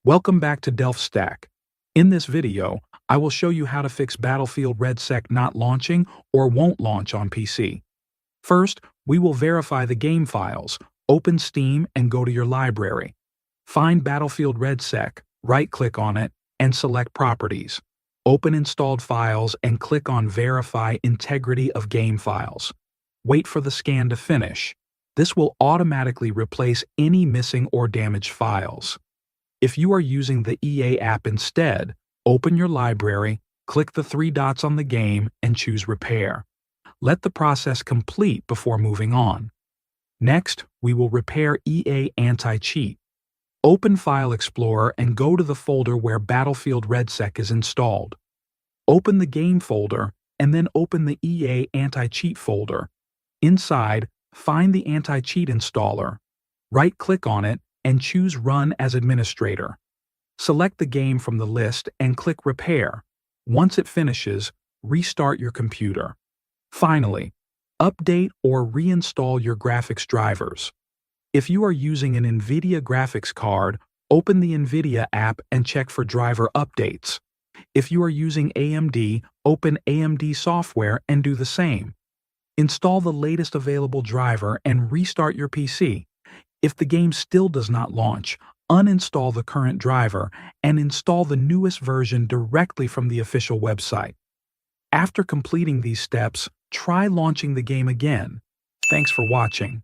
Welcome back to DelphStack. In this video, I will show you how to fix Battlefield REDSEC not launching or won't launch on PC. First, we will verify the game files. Open Steam and go to your library. Find Battlefield REDSEC, right-click on it, and select Properties. Open installed files and click on Verify Integrity of Game Files. Wait for the scan to finish. This will automatically replace any missing or damaged files. If you are using the EA app instead, open your library, click the three dots on the game, and choose Repair. Let the process complete before moving on. Next, we will repair EA Anti-Cheat. Open File Explorer and go to the folder where Battlefield REDSEC is installed. Open the Game folder and then open the EA Anti-Cheat folder. Inside, find the Anti-Cheat installer. Right-click on it and choose Run as Administrator. Select the game from the list and click Repair. Once it finishes, restart your computer. Finally, update or reinstall your graphics drivers. If you are using an NVIDIA graphics card, open the NVIDIA app and check for driver updates. If you are using AMD, open AMD software and do the same. Install the latest available driver and restart your PC. If the game still does not launch, uninstall the current driver and install the newest version directly from the official website. After completing these steps, try launching the game again. Thanks for watching.